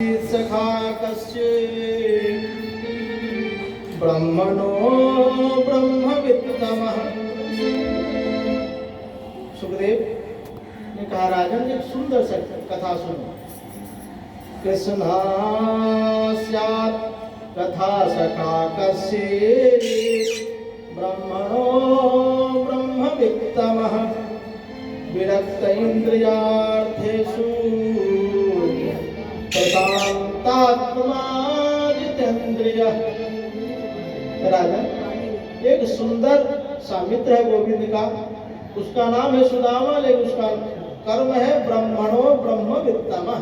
सखा कश्चित् ब्रह्मणो ब्रह्मवित्तमः। सुखदेव ने कहा, राजन एक सुंदर सा कथा सुनो। कृष्णास्यात् कथा सखा कश्चित् ब्रह्मणो ब्रह्मवित्तमः विरक्त इंद्रियार्थेषु प्रशांतात्मा जितेंद्रियः। राजा एक सुंदर सा मित्र है गोविंद का, उसका नाम है सुदामा, लेकिन उसका कर्म है ब्रह्मणो ब्रह्मवित्तमः।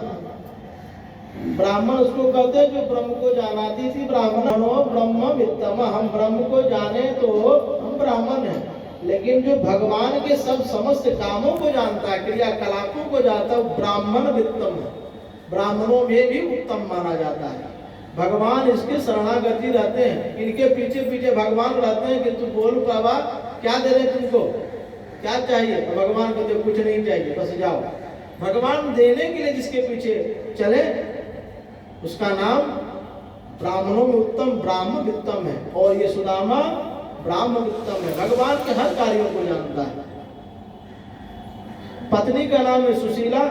ब्राह्मण उसको कहते हैं जो ब्रह्म को जानाती थी, ब्राह्मणो ब्रह्मवित्तमः। हम ब्रह्म को जाने तो हम ब्राह्मण हैं, लेकिन जो भगवान के सब समस्त कामों को जानता है, क्रियाकलापों को जानता है, ब्राह्मण वित्तम है, ब्राह्मणों में भी उत्तम माना जाता है। भगवान इसके शरणागति रहते हैं, इनके पीछे पीछे भगवान रहते हैं कि तू बोल बाबा क्या दे रहे तुमको, क्या चाहिए? तो भगवान को तो कुछ नहीं चाहिए, बस जाओ। भगवान देने के लिए जिसके पीछे चले उसका नाम ब्राह्मणों में उत्तम ब्राह्म वित्तम है, और ये सुदामा ब्राह्म वित्तम है, भगवान के हर कार्यों को जानता है। पत्नी का नाम है सुशीला,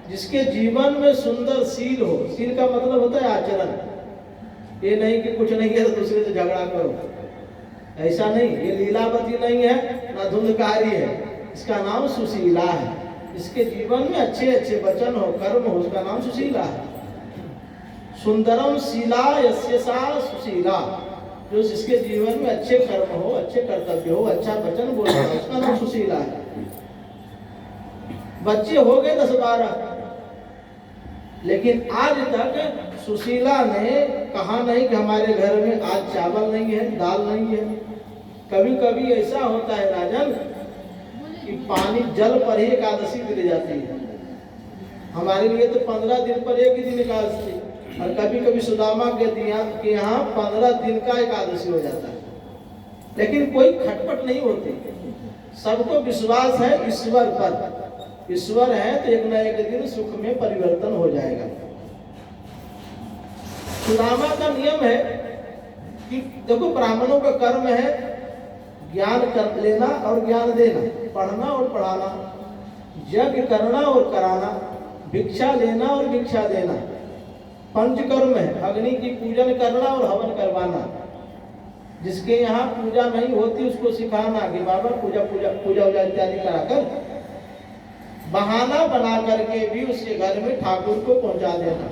जिसके जीवन में सुंदर सील हो। सील का मतलब होता है आचरण। ये नहीं कि कुछ नहीं है तो दूसरे से झगड़ा करो, ऐसा नहीं। ये लीलावती नहीं है, ना धुंधकारी है, इसका नाम सुशीला है। इसके जीवन में अच्छे अच्छे वचन हो, कर्म हो, उसका नाम सुशीला है। सुंदरम शीला यस्य सा सुशीला, जो जिसके जीवन में अच्छे कर्म हो, अच्छे कर्तव्य हो, अच्छा वचन बोलना, उसका नाम सुशीला है। बच्चे हो गए 10-12, लेकिन आज तक सुशीला ने कहा नहीं कि हमारे घर में आज चावल नहीं है, दाल नहीं है। कभी कभी ऐसा होता है राजन कि पानी जल पर ही एकादशी दी जाती है। हमारे लिए तो 15 दिन पर एक ही दिन एकादशी, और कभी कभी सुदामा के यहाँ 15 दिन का एकादशी हो जाता है, लेकिन कोई खटपट नहीं होती। सबको विश्वास है ईश्वर पर, ईश्वर है तो एक न एक दिन सुख में परिवर्तन हो जाएगा। सुदामा का नियम है कि देखो, ब्राह्मणों का कर्म है ज्ञान कर लेना और ज्ञान देना, पढ़ना और पढ़ाना, यज्ञ करना और कराना, भिक्षा लेना और भिक्षा देना। पंचकर्म है, अग्नि की पूजन करना और हवन करवाना। जिसके यहाँ पूजा नहीं होती उसको सिखाना कि बाबा पूजा पूजा पूजा इत्यादि कराकर, बहाना बना करके भी उसके घर में ठाकुर को पहुंचा देना।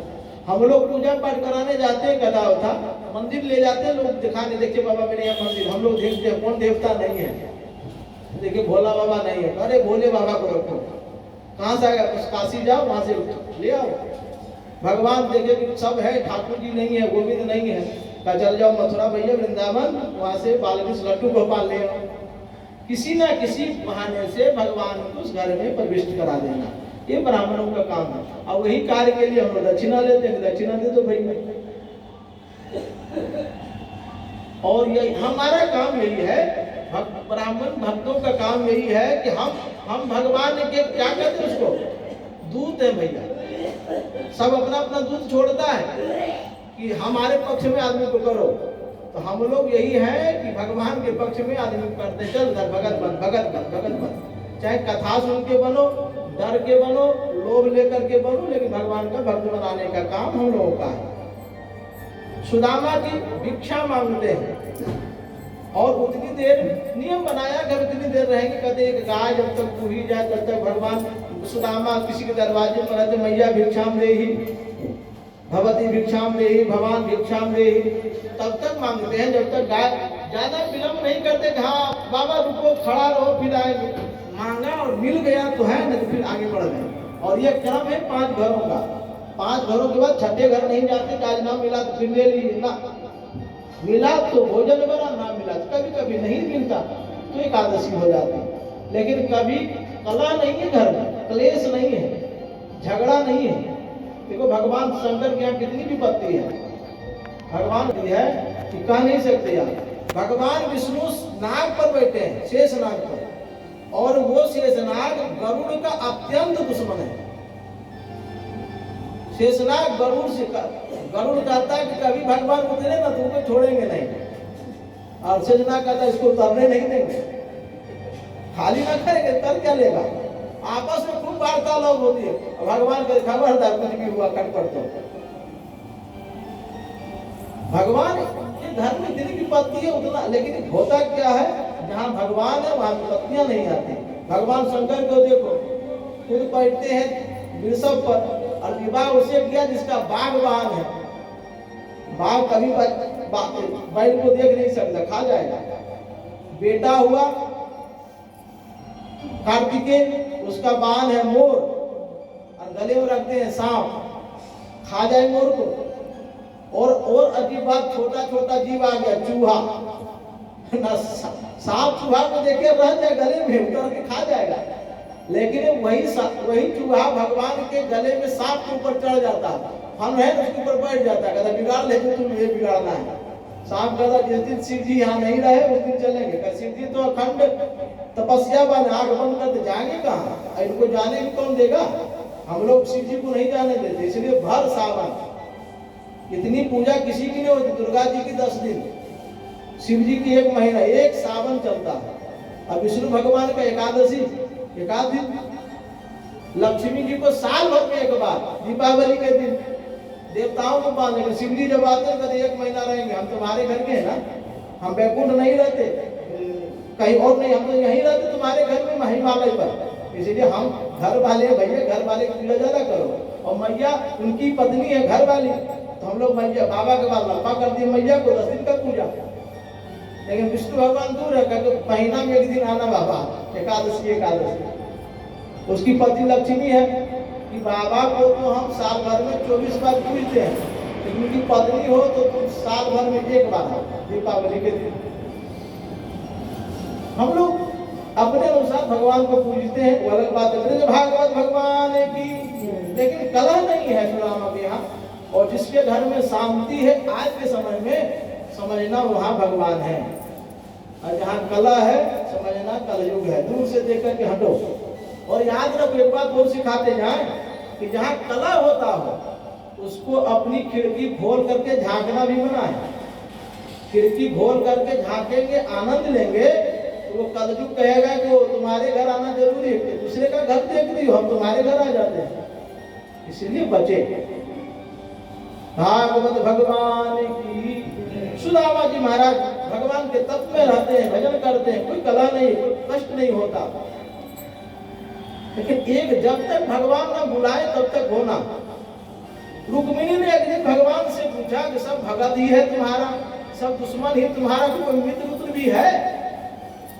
हम लोग पूजा पाठ कराने जाते हैं, गधा होता मंदिर ले जाते हैं लोग दिखाने, देखिए बाबा मेरे यहाँ मंदिर। हम लोग देखते हैं कौन देवता नहीं है, देखिए भोला बाबा नहीं है, अरे भोले बाबा को रखो। कहाँ से आएगा? काशी जाओ, वहां से ले आओ। भगवान देखे कि सब है, ठाकुर जी नहीं है, गोविंद नहीं है, का चल जाओ मथुरा भैया वृंदावन, वहां से बालकृष्ण लड्डू गोपाल ले आओ। किसी ना किसी बहाने से भगवान को उस घर में प्रविष्ट करा देना, ये ब्राह्मणों का काम है। और वही कार्य के लिए हम लोग दक्षिणा लेते हैं, दक्षिणा दे दो भाई। और यही हमारा काम यही है, ब्राह्मण भक्तों का काम यही है कि हम भगवान के क्या कहते हैं उसको, दूत है भैया। सब अपना अपना दूत छोड़ता है कि हमारे पक्ष में आदमी को करो, तो हम लोग यही है कि भगवान के पक्ष में आदमी करते, चल धर भगत बन, भगत बन, भगत बन। चाहे कथा सुन के बनो, डर के बनो, लोभ लेकर के बनो, लेकिन भगवान का भक्त बनाने का काम हम लोगों का है। सुदामा जी भिक्षा मांगते हैं, और उतनी देर नियम बनाया कि उतनी देर रहेंगे। कहते एक गाय जब तक पूरी जाए तब तक भगवान सुदामा किसी के दरवाजे पर रहते, मैया भिक्षाम देहि, भवती भिक्षाम देहि, भगवान भिक्षाम देहि, तब तक मांगते हैं जब तक गाय। ज्यादा विलम्ब नहीं करते कि हाँ बाबा रुको, खड़ा रहो, फिर आएंगे। मांगा और मिल गया तो है, नहीं तो फिर आगे बढ़ गए। और ये क्रम है 5 घरों का। 5 घरों के बाद छठे घर नहीं जाते, आज ना मिला तो फिर ले लीजिए, ना मिला तो भोजन बना, ना मिला तो कभी कभी नहीं मिलता तो एकादशी हो जाती। लेकिन कभी कला नहीं है घर में, क्लेश नहीं है, झगड़ा नहीं है। देखो भगवान शंकर के यहाँ कितनी विपत्ति है, भगवान की है कि कह नहीं सकते यार। भगवान विष्णु नाग पर बैठे हैं, शेष नाग पर, और वो शेषनाग गरुड़ का अत्यंत दुश्मन है। शेषनाग गरुड़ कहता है कि कभी भगवान उतरे ना तुमको छोड़ेंगे नहीं, और शेषनाग कहता है इसको उतरने नहीं देंगे, खाली ना करेंगे, कर क्या लेगा। आपस में खूब वार्तालाप होती है, भगवान का खबरदार कुछ भी हुआ खटपट तो। भगवान ये धर्म में जितनी विपत्ति है उतना, लेकिन होता क्या है, जहाँ भगवान है वहां विपत्तियां नहीं आती। भगवान शंकर को देखो, खुद बैठते हैं वृषभ पर, और विवाह उसे किया जिसका बागवान है। बाघ कभी बैल को देख नहीं सकता, खा जाएगा। बेटा हुआ कार्तिकेय, उसका बाण है मोर, और गले में रखते हैं सांप, खा जाए मोर को। और अजीब बात, छोटा छोटा जीव आ गया चूहा ना, सांप चूहा को देखे रह जाए गले में उतर के खा जाएगा, लेकिन वही चूहा भगवान के गले में सांप के ऊपर चढ़ जाता है, फन है उसके ऊपर बैठ जाता है, कहता बिगाड़ ले जो तुम ये बिगाड़ना है। सांप कहता जिस दिन शिव जी यहाँ नहीं रहे उस दिन चलेंगे। शिव जी तो अखंड तपस्या बन, आंख बंद करते जाएंगे कहाँ, इनको जाने भी कौन देगा। हम लोग शिव जी को नहीं जाने देते, इसलिए भर सावन, इतनी पूजा किसी की नहीं होती। दुर्गा जी की 10 दिन, शिव जी की 1 महीना, 1 सावन चलता है। अब विष्णु भगवान का एकादशी, लक्ष्मी जी को साल भर में एक बार, दीपावली के दिन देवताओं को बांधेंगे। शिव जी जब आते हैं कहते 1 महीना रहेंगे, हम तुम्हारे घर के हैं ना, हम बैकुंठ नहीं रहते कहीं और नहीं, हम तो यहीं रहते तुम्हारे घर में हिमालय पर, इसलिए हम घर वाले भैया, घर वाले की पूजा ज्यादा करो। और मैया उनकी पत्नी है घर वाली, तो हम लोग मैया बाबा के बाद लंबा कर दिए मैया को 10 दिन का पूजा। लेकिन विष्णु भगवान दूर है, कहते महीना में 1 दिन आना बाबा, एकादशी। उसकी पत्नी लक्ष्मी है कि बाबा को तो हम साल भर में 24 बार पूजते हैं, लेकिन उनकी पत्नी हो तो तुम साल भर में 1 बार हो, दीपावली के दिन। हम लोग अपने अनुसार भगवान को पूजते हैं, वो अलग बात है, भागवत भगवान की। लेकिन कला नहीं है सुदामा के यहाँ, और जिसके घर में शांति है आज के समय में समझना वहाँ भगवान है, और जहाँ कला है समझना कलयुग है। दूर से देख करके हटो। और याद रखो, एक बात और सिखाते जाए कि जहाँ कला होता हो उसको अपनी खिड़की खोल करके झांकना भी मना है। खिड़की खोल करके झांकेंगे, आनंद लेंगे, तो वो कलयुग कहेगा कि वो तुम्हारे घर आना जरूरी है, दूसरे का घर देख रही हो, हम तुम्हारे घर आ जाते हैं, इसलिए बचे। भागवत भगवान की। सुदामा जी महाराज भगवान के तत्व में रहते हैं, भजन करते हैं, कोई कला नहीं, कोई कष्ट नहीं होता। लेकिन एक जब तक भगवान ना बुलाए तब तक होना। रुक्मिणी ने एक दिन भगवान से पूछा कि सब भगत ही है तुम्हारा, सब दुश्मन ही तुम्हारा, कोई मित्र भी है।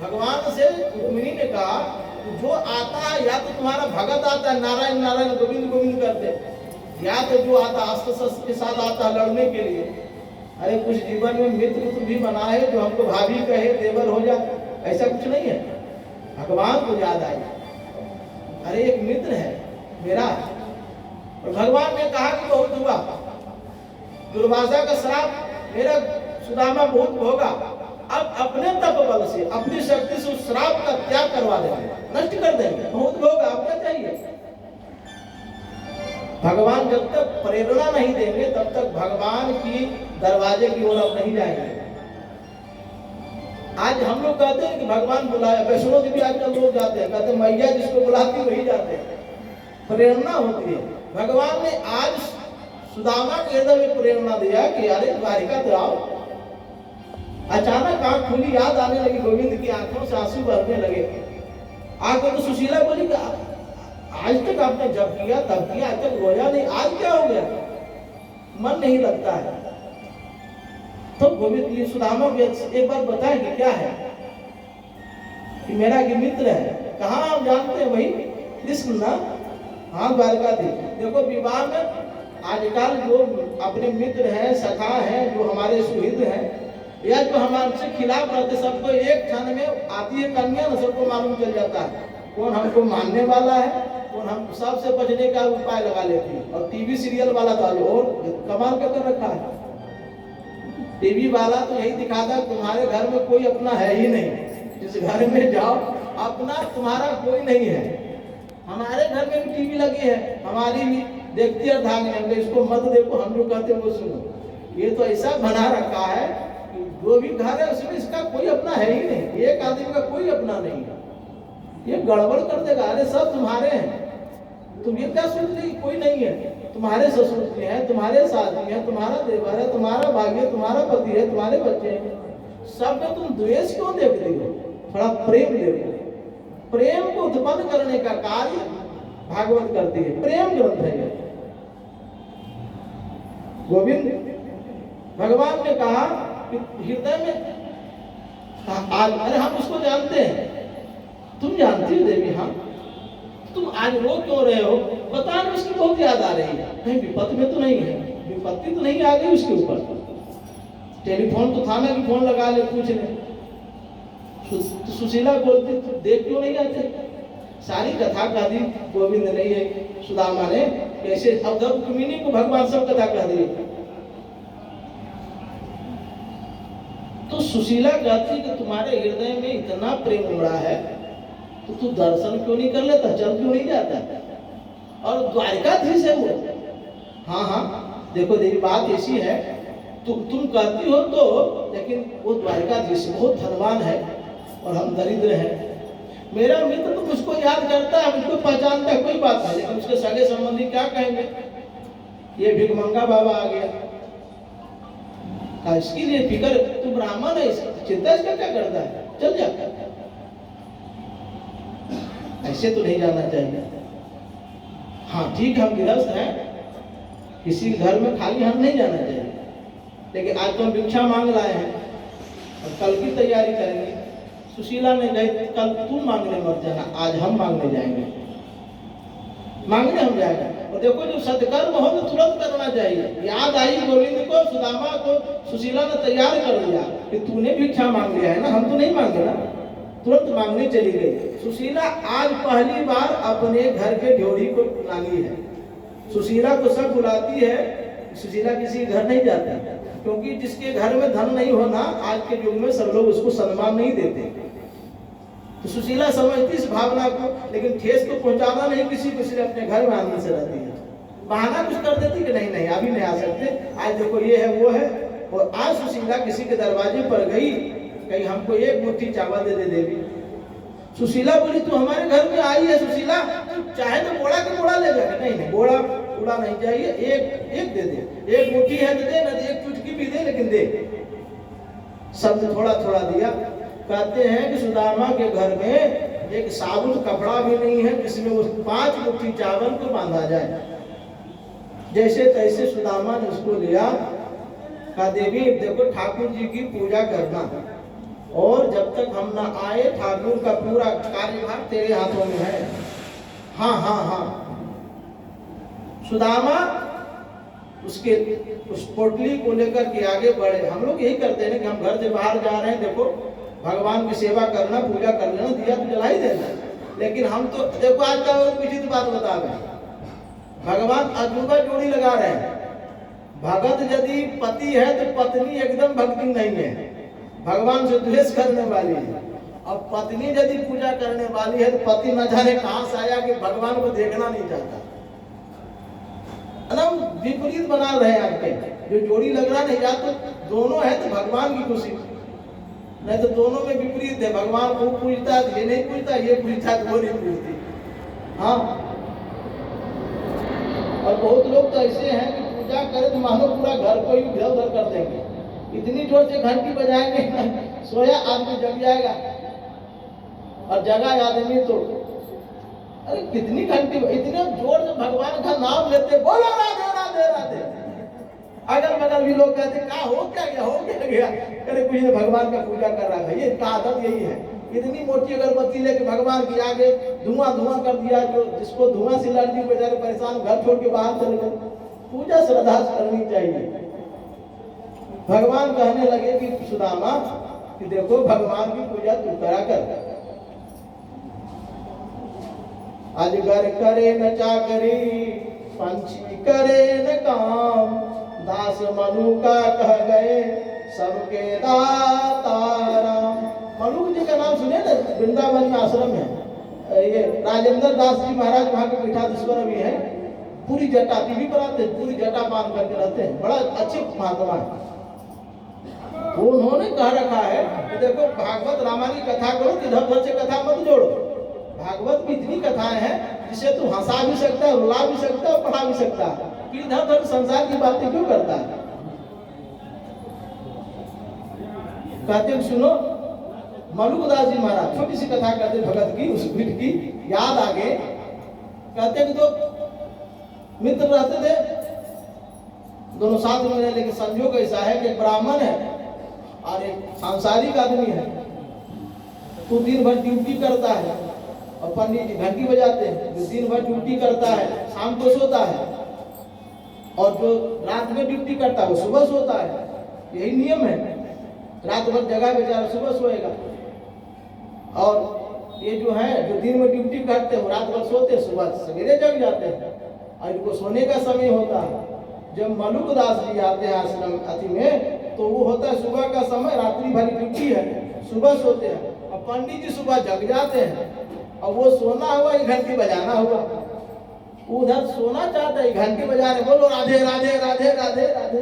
भगवान से रुक्मिणी ने कहा जो आता है, या तो तुम्हारा भगत आता है नारायण नारायण गोविंद गोविंद करते, या तो जो आता अस्त्र शस्त्र के साथ आता लड़ने के लिए। अरे कुछ जीवन में मित्र भी बना है जो हमको भाभी कहे, देवर हो जाए, ऐसा कुछ नहीं है। भगवान को याद आई, अरे एक मित्र है मेरा। और भगवान ने कहा कि बहुत हुआ, दुर्वासा का श्राप मेरा सुदामा बहुत भोगा, अब अपने तप बल से, अपनी शक्ति से उस श्राप का त्याग करवा देंगे, नष्ट कर देंगे, बहुत भोगा, अब क्या चाहिए। भगवान जब तक प्रेरणा नहीं देंगे तब तक भगवान की दरवाजे की ओर अब नहीं जाएंगे। आज हम लोग कहते हैं कि भगवान बुलाया, वैष्णो देवी आजकल लोग जाते हैं, कहते हैं मैया जिसको बुलाती वही जाते हैं, प्रेरणा होती है। भगवान ने आज सुदामा के हृदय में प्रेरणा दिया कि अरे द्वारिका तो आओ। अचानक आंख खुली, याद आने लगी, गोविंद की आंखों से आंसू बहने लगे। आकर तो सुशीला बोली आज तक आपने जब किया तब किया, आज तक रोया नहीं, आज क्या हो गया, मन नहीं लगता है। तो गोविंद जी सुदामा को एक बार बताएं कि क्या है, कि मेरा एक मित्र है। कहाँ आप जानते हैं, वही कृष्ण ना, हाँ द्वारका थी। देखो विवाह में आजकल जो अपने मित्र हैं, सखा हैं, जो हमारे सुहृद हैं, या जो हमारे खिलाफ रहते, सबको एक क्षण में आती है कन्या, न सबको मालूम चल जाता है कौन हमको मानने वाला है, कौन हम सबसे बचने का उपाय लगा लेती है। और टीवी सीरियल वाला था जो और कमाल कर रखा है, टीवी वाला तो यही दिखाता है तुम्हारे घर में कोई अपना है ही नहीं, जिस घर में जाओ अपना तुम्हारा कोई नहीं है। हमारे घर में भी टीवी लगी है, हमारी भी देखती है धागे हमने इसको मत देखो, हम जो कहते हैं वो सुनो। ये तो ऐसा बना रखा है कि जो भी घर है उसमें इसका कोई अपना है ही नहीं, एक आदमी का कोई अपना नहीं है। ये गड़बड़ कर देगा, अरे सब तुम्हारे हैं, तुम ये क्या सोच रही कोई नहीं है, तुम्हारे ससुर जी हैं, तुम्हारे साथी हैं, तुम्हारा देवर है, तुम्हारा भाई है, तुम्हारा पति है, तुम्हारे बच्चे हैं, सब में तुम द्वेष क्यों देख रही हो? थोड़ा प्रेम देखो। प्रेम को उत्पन्न करने का कार्य भागवत करती है, प्रेम ग्रंथ है ये। गोविंद भगवान ने कहा कि हृदय में आज, अरे हम उसको जानते हैं, तुम जानती हो देवी, हाँ तुम आज रो क्यों रहे हो? बता रहे उसकी बहुत याद आ रही है, कहीं विपत्ति में तो नहीं है, विपत्ति तो नहीं आ गई उसके ऊपर? टेलीफोन तो था ना कि फोन लगा ले पूछ ले। तो सुशीला बोलती तो देख क्यों नहीं आते? सारी कथा कह दी गोविंद ने, ये सुदामा ने, कैसे अवधव रुक्मिणी को भगवान सब कथा कह दी। तो सुशीला कहती कि तुम्हारे हृदय में इतना प्रेम उमड़ा है तो तू दर्शन क्यों नहीं कर लेता, चल क्यों नहीं जाता? और द्वारिकाधीश है वो। हाँ हाँ देखो देवी बात ऐसी है, तुम कहती हो तो, लेकिन वो द्वारिकाधीश बहुत धनवान है और हम दरिद्र हैं। मेरा मित्र तो मुझको याद करता है, मुझको पहचानता है, कोई बात नहीं, लेकिन उसके सगे संबंधी क्या कहेंगे, ये भिखमंगा बाबा आ गया। इसके लिए फिक्र, तू ब्राह्मण है, चिंता इसका क्या करता है, चल जा। ऐसे तो नहीं जाना चाहिए। हाँ ठीक, हम गृहस्थ हैं, किसी घर में खाली हम नहीं जाना चाहिए, लेकिन आज तो हम भिक्षा मांग लाए हैं और कल की तैयारी करेंगे। सुशीला ने गई, कल तू मांगने मत जाना, आज हम मांगने जाएंगे, मांगने हम जाएंगे। और देखो जो सत्कर्म हो तो तुरंत करना चाहिए। याद आई गोविंद को, सुदामा को सुशीला ने तैयार कर दिया कि तूने भिक्षा मांग लिया है ना, हम तो नहीं मांगे ना, तुरंत मांगने चली गई। सुशीला आज पहली बार अपने घर के ड्योढ़ी को मांगी है। सुशीला को सब बुलाती है, सुशीला किसी घर नहीं जाती, क्योंकि जिसके घर में धन नहीं होना, आज के युग में सब लोग उसको सम्मान नहीं देते। तो सुशीला समझती इस भावना को, लेकिन ठेस को पहुंचाना नहीं किसी को, इसलिए अपने घर में आनंद से रहती है। बहाना कुछ कर देती कि नहीं नहीं अभी नहीं आ सकते, आज देखो ये है वो है। और आज सुशीला किसी के दरवाजे पर गई, कहीं हमको एक मुट्ठी चावल दे दे देवी। सुशीला बोली तू हमारे घर में आई है सुशीला, चाहे तो बोड़ा के बोड़ा ले जाए। नहीं नहीं बोड़ा पूरा नहीं चाहिए, एक एक दे दे, एक मुट्ठी है तो दे, ना एक चुटकी भी दे, लेकिन दे। शब्द थोड़ा थोड़ा दिया। कहते हैं कि सुदामा के घर में एक साबुत कपड़ा भी नहीं है जिसमें वो 5 मुट्ठी चावल को बांधा जाए। जैसे तैसे सुदामा ने उसको लिया, कहा देवी देखो ठाकुर जी की पूजा करना, और जब तक हम ना आए ठाकुर का पूरा कार्यभार तेरे हाथों में है। हाँ हाँ हाँ। सुदामा उसके उस पोटली को लेकर के आगे बढ़े। हम लोग यही करते हैं कि हम घर से बाहर जा रहे हैं, देखो भगवान की सेवा करना, पूजा कर लेना, दिया तो जला ही देना। लेकिन हम तो देखो आज का विचित्र बात बता रहे, भगवान अजूबा जोड़ी लगा रहे हैं। भगत यदि पति है तो पत्नी एकदम भक्ति नहीं है, भगवान से द्वेष करने वाली है। और पत्नी यदि पूजा करने वाली है तो पति न जाने कहां से आया कि भगवान को देखना नहीं चाहता। एकदम विपरीत बना रहे आपके जो जोड़ी लग रहा नहीं, या तो दोनों है तो भगवान की खुशी, नहीं तो दोनों में विपरीत है। भगवान को पूजता है, ये नहीं पूजता, ये पूजता है तो वो नहीं पूजती। हाँ, और बहुत लोग तो ऐसे हैं कि पूजा करे तो मानो पूरा घर को ही इधर उधर कर देंगे, इतनी जोर से घंटी बजाएंगे सोया आदमी जग जाएगा, और जगा आदमी तो अरे कितनी घंटी, इतने जोर से भगवान का नाम लेते, बोलो राधे राधे राधे। अगल बगल भी लोग कहते क्या हो क्या गया, हो क्या गया, अरे कुछ नहीं भगवान का पूजा कर रहा है। ये इसका आदत यही है, इतनी मोटी अगरबत्ती लेके भगवान के आगे धुआं धुआं कर दिया, जो जिसको धुआं से एलर्जी बेचारे परेशान, घर छोड़ के बाहर चले गए। पूजा श्रद्धा से करनी चाहिए। भगवान कहने लगे कि सुदामा कि देखो भगवान की पूजा तू करा कर, अजगर करे न चाकरी, पंछी करे न काम, दास मनु का कह गए सबके दाता राम। मनु जी का नाम सुने ना, वृंदावन में आश्रम है, ये राजेंद्र दास जी महाराज वहाँ के पीठाधीश्वर भी है। पूरी जटा टीवी पर आते हैं, पूरी जटा बांध करके रहते हैं, बड़ा अच्छे महात्मा है। वो उन्होंने कह रखा है कि देखो भागवत रामायण की कथा करो, इधर उधर से कथा मत जोड़ो। भागवत में इतनी कथाएं हैं जिसे तू हंसा भी सकता है, रुला भी सकता है और पढ़ा भी सकता है, कि इधर उधर संसार की बातें क्यों करता है। कहते हैं सुनो, मलुकदास जी महाराज छोटी सी कथा कहते भगत की, उस पीठ की याद आ गए। कहते हैं कि दो मित्र रहते थे, दोनों साथ में रहे, लेकिन संजोग ऐसा है कि ब्राह्मण है और एक सांसारिक आदमी है। तो दिन भर ड्यूटी करता है और पंडित जी घंटी बजाते हैं। जो दिन भर ड्यूटी करता है शाम को सोता है, और जो रात में ड्यूटी करता है वो सुबह सोता है। यही नियम है, रात भर जगह बेचारा सुबह सोएगा, और ये जो है जो दिन में ड्यूटी करते हैं वो रात भर सोते, सुबह सवेरे जग जाते हैं, और इनको सोने का समय होता है। जब मलुकदास जी आते हैं आश्रम अति में, तो वो होता है सुबह का समय, रात्रि भरी ड्यूटी है, सुबह सोते हैं, और पंडित जी सुबह जग जाते हैं, और वो सोना हुआ ये घंटी बजाना हुआ, उधर सोना चाहता है घंटी बजा रहे, बोलो राधे राधे राधे राधे राधे।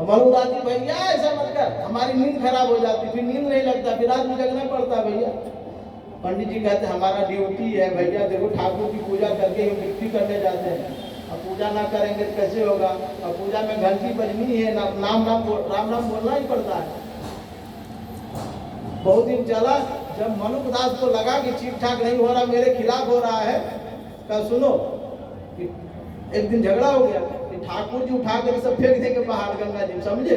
मलुकदास जी भैया ऐसा मत कर, हमारी नींद खराब हो जाती, फिर नींद नहीं लगता, फिर रात में जगना पड़ता भैया। पंडित जी कहते हमारा ड्यूटी है भैया, देखो ठाकुर की पूजा करके हम ड्यूटी करने जाते हैं, अब पूजा ना करेंगे तो कैसे होगा। अब पूजा में घंटी बजनी है, राम नाम बोलना ही पड़ता है। बहुत दिन चला, जब मलुकदास को लगा कि ठीक ठाक नहीं हो रहा, मेरे खिलाफ हो रहा है, कल सुनो कि एक दिन झगड़ा हो गया कि ठाकुर जी उठा कर सब फेंक देंगे बाहर गंगा जी, समझे,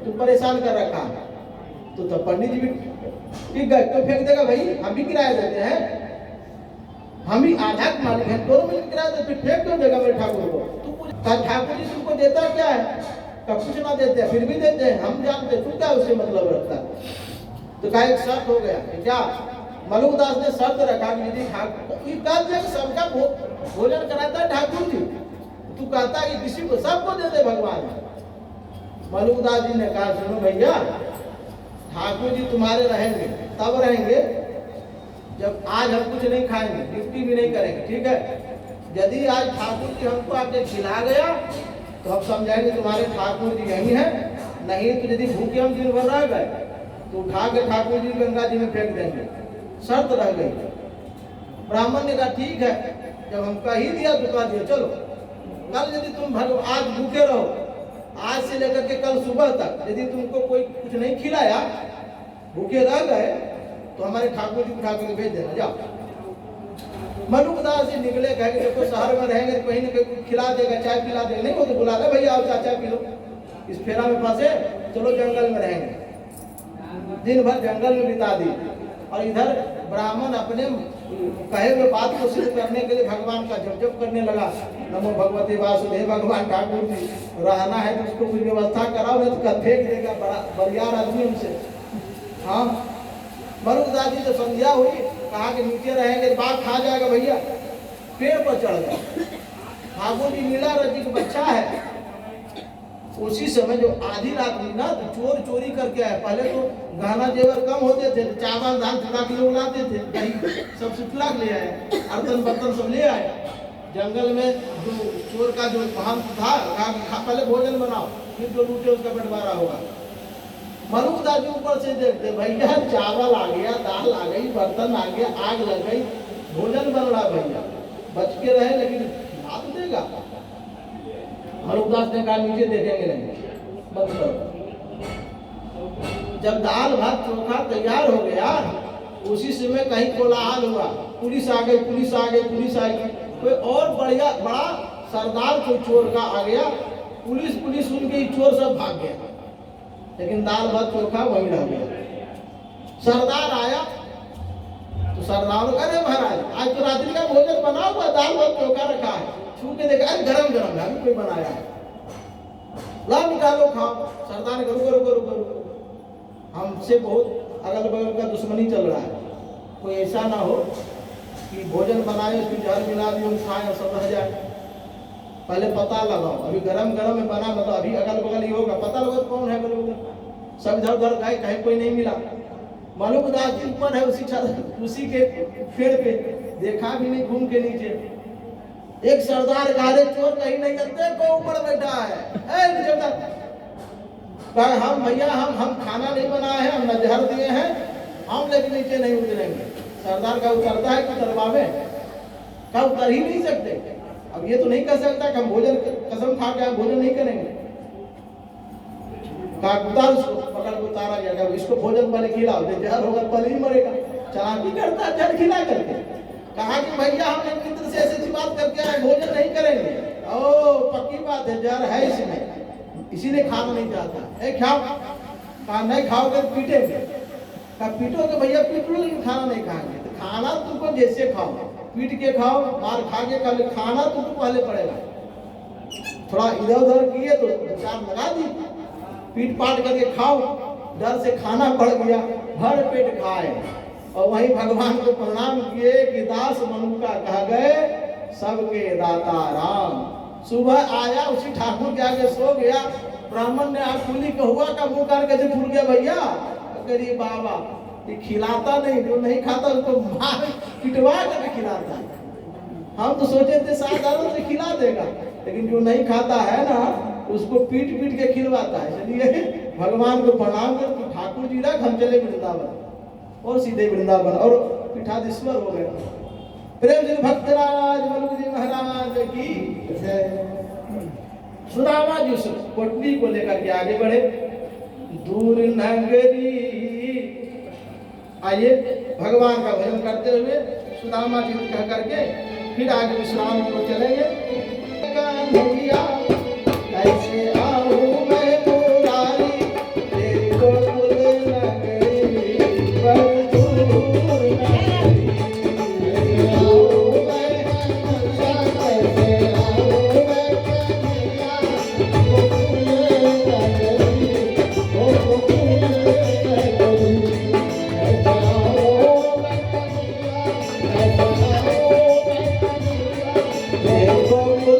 तो परेशान कर रखा। तो तब पंडित जी भी ठीक है, तो फेंक देगा भाई, हम भी किराया देते हैं, हम ही आधा मालिक हैं, दोनों मिलकर किराया देते, फिर फेंक क्यों देगा मेरे ठाकुर को। तू ठाकुर जी तुमको देता क्या है, कब कुछ ना देते हैं, फिर भी देते हैं, हम जानते, तू क्या उससे मतलब रखता है। तो का एक शर्त हो गया कि क्या, मलुकदास ने शर्त रखा कि यदि ठाकुर सबका भोजन कराता है ठाकुर जी, तू कहता है कि किसी को सबको दे दे भगवान। मलुकदास जी ने कहा सुनो भैया, ठाकुर जी तुम्हारे रहेंगे तब रहेंगे जब आज हम कुछ नहीं खाएंगे, ड्यूटी भी नहीं करेंगे, ठीक है। यदि आज ठाकुर जी हमको आके खिला गया तो हम समझाएंगे तुम्हारे ठाकुर जी यही है, नहीं तो यदि भूखे हम दिन भर रह गए तो उठा के ठाकुर जी गंगा जी में फेंक देंगे। शर्त रह गई। ब्राह्मण ने कहा ठीक है, जब हम कह ही दिया तो कह दिया, चलो कल यदि तुम आज भूखे रहो, आज से लेकर के कल सुबह तक यदि तुमको कोई कुछ नहीं खिलाया, भूखे रह गए, तो हमारे ठाकुर जी उठा के भेज देना, जाओ। मलुकदास जी निकले, कहे कि देखो शहर में रहेंगे तो कहीं ना कहीं खिला देगा, चाय पिला देगा, नहीं वो तो बुला ले भैया आओ चाय पी लो। इस फेरा में फंसे, चलो जंगल में रहेंगे। दिन भर जंगल में बिता दी, और इधर ब्राह्मण अपने कहे हुए बात को सिद्ध करने के लिए भगवान का जप जप करने लगा, नमो भगवते वासुदेव। भगवान ठाकुर जी रहना है तो उसको कुछ व्यवस्था कराओ, नहीं तो फेंक देगा, बड़ा बरियार आदमी हमसे। हाँ, मलुकदास जी तो संध्या हुई, कहा कि नीचे रहेंगे बाघ खा जाएगा भैया, पेड़ पर चढ़ गए। ठाकुर जी नीला रजी का बच्चा है, उसी समय जो आधी रात हुई ना, तो चोर चोरी करके आए। पहले तो गहना जेवर कम होते थे, चावल दाल चुरा के लोग लाते थे, कहीं सब सुखला ले आए, अर्तन बर्तन सब ले आए। जंगल में जो चोर का जो महंत था, कहा पहले भोजन बनाओ, फिर जो लूटे उसका बंटवारा होगा। मलुकदास जी ऊपर से देखते, भैया चावल आ गया, दाल आ गई, बर्तन आ गया, आग लग गई, भोजन बन रहा भैया, बच के रहे लेकिन हाथ देगा। मलुकदास ने कहा नीचे देखेंगे नहीं, बंद करो। जब दाल भात चोखा तैयार हो गया, उसी समय कहीं कोलाहल हुआ, पुलिस आ गई, पुलिस आ गई, पुलिस आ गई। कोई और बड़ा सरदार कोई चोर का आ गया, पुलिस सुन के चोर सब भाग गया, लेकिन दाल भात चोखा वहीं रह गया। सरदार आया तो सरदार अरे महाराज आज तो रात्रि का भोजन बना हुआ, दाल भात चोखा रखा है। छू के देखा, अरे गरम गरम है, अभी कोई बनाया है, ला निकालो खाओ। सरदार ने रुको रुको रुको रुको, हमसे बहुत अगल बगल का दुश्मनी चल रहा है, कोई ऐसा ना हो कि भोजन बनाए उसमें जहर मिला दिए, खाएं और सब रह जाए। पहले पता लगाओ, अभी गरम गरम में बना, मतलब अभी अगल बगल ही होगा, पता लगाओ कौन है बोले। सब इधर उधर गए, कहीं कोई नहीं मिला। मलुकदास जी ऊपर है उसी के पेड़ पे, देखा भी नहीं घूम के नीचे। एक सरदार गारे चोर कहीं नहीं करते, को ऊपर बैठा है, कहा हम भैया हम खाना नहीं बनाए हैं, हम नजर दिए हैं, हम लेकिन नीचे नहीं उतरेंगे। सरदार का उतरता है कि उतरवावे का, उतर ही नहीं सकते। अब ये तो नहीं कर सकता कि हम भोजन कसम खा के भोजन नहीं करेंगे। कहा उतार, उसको पकड़ के उतारा गया, इसको भोजन पहले खिलाओ, जहर होगा पहले ही मरेगा। चालाकी करता है जहर खिला करके। कहा कि भैया हम एक मित्र से ऐसी बात करके आए, भोजन नहीं करेंगे। ओ पक्की बात है, जहर है इसमें, इसीलिए खाना नहीं चाहता है। खाओ, कहा नहीं खाओगे तो पीटेंगे। कहा पीटोगे भैया, पीट लो लेकिन खाना नहीं खाएंगे। तो खाना तुमको जैसे खाओ, पीट के खाओ, मार खा के कल खाना तुमको पहले पड़ेगा। थोड़ा इधर उधर किए तो चार लगा दी, पीट पाट करके खाओ। डर से खाना पड़ गया, भर पेट खाए और वहीं भगवान को प्रणाम किए कि दास मनु का कह गए सबके दाता राम। सुबह आया, उसी ठाकुर के आगे सो गया। ब्राह्मण ने आकुली का हुआ का मुंह करके जो फूट गया, भैया करिए बाबा ये खिलाता नहीं, जो नहीं खाता उसको मार पिटवा कर खिलाता है। हम तो सोचे थे साधारण से खिला देगा, लेकिन जो नहीं खाता है ना उसको पीट पीट के खिलवाता है। चलिए भगवान को प्रणाम कर, ठाकुर जी रख, हम चले वृंदावन और सीधे वृंदावन और पीठाधीश्वर हो गए। प्रेम जी भक्तराज मलुक जी महाराज की सुदामा जी उस पोटली को लेकर के आगे बढ़े। दूर नगरी आइए भगवान का भजन करते हुए सुदामा जी कह करके फिर आगे विश्राम को चलेंगे। कैसे आऊं मैं मुरारी तेरी गोकुल नगरी पर दूर नगरी, कैसे आऊं मैं कन्हैया, कैसे आऊं मैं कन्हैया गोकुल नगरी, गोकुल नगरी, कैसे आऊं मैं कन्हैया, कैसे आऊं मैं कन्हैया गोकुल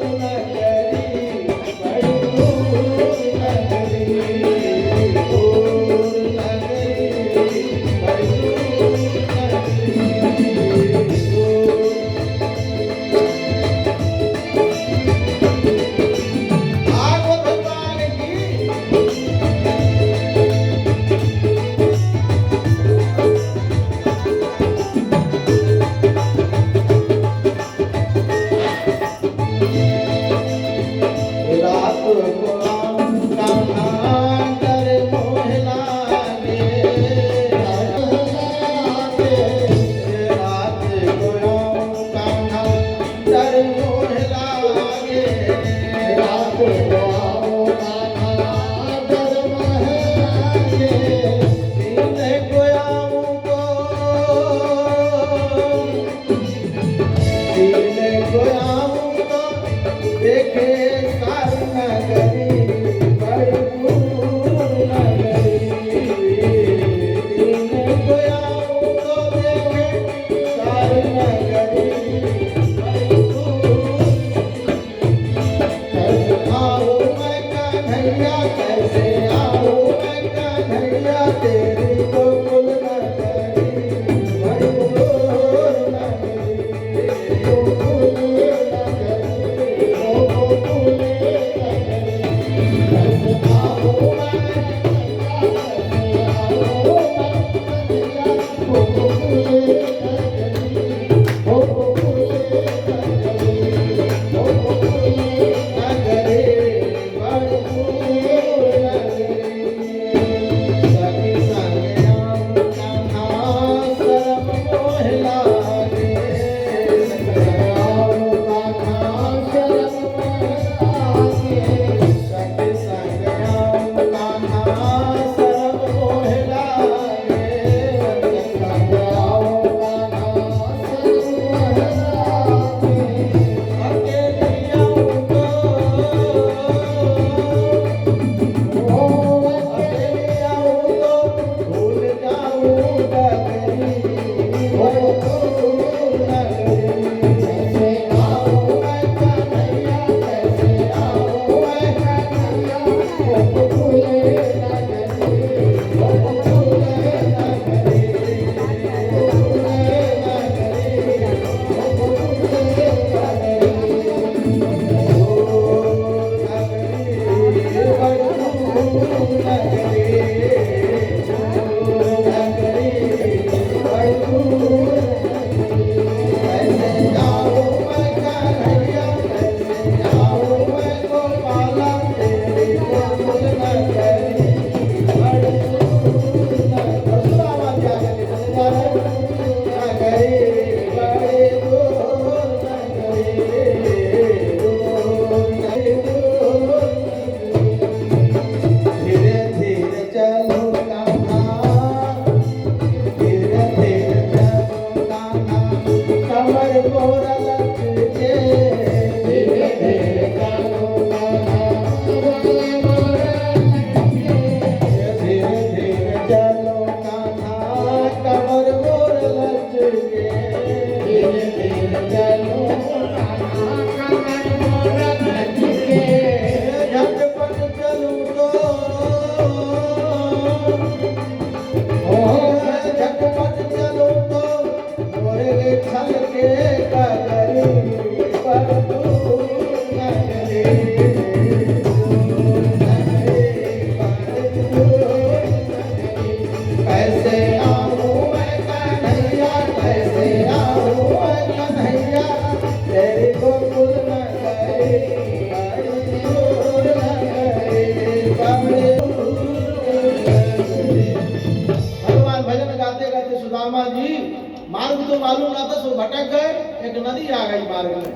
नदी आ गई मार्ग में।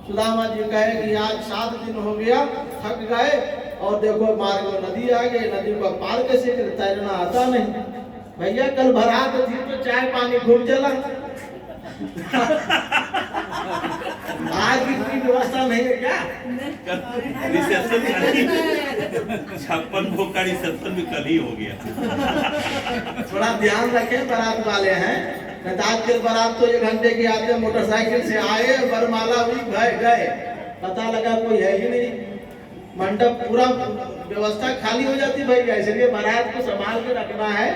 सुदामा जी कहे कि आज 7 दिन हो गया, थक गए और देखो मार्ग में नदी आ गई, नदी को पार कैसे करें, तैरना आता नहीं। भैया कल बारात थी तो चाय पानी खूब चला, आज इतनी व्यवस्था नहीं है क्या? रिसेप्शन 56 भोग का रिसेप्शन भी कल ही हो गया। थोड़ा ध्यान रखें, बारात वाले हैं, नहीं तो आजकल बारात तो 1 घंटे की आते, मोटरसाइकिल से आए, बरमाला हुई, गए, पता लगा कोई है ही नहीं, मंडप पूरा व्यवस्था खाली हो जाती भैया। इसलिए बारात को संभाल के रखना है,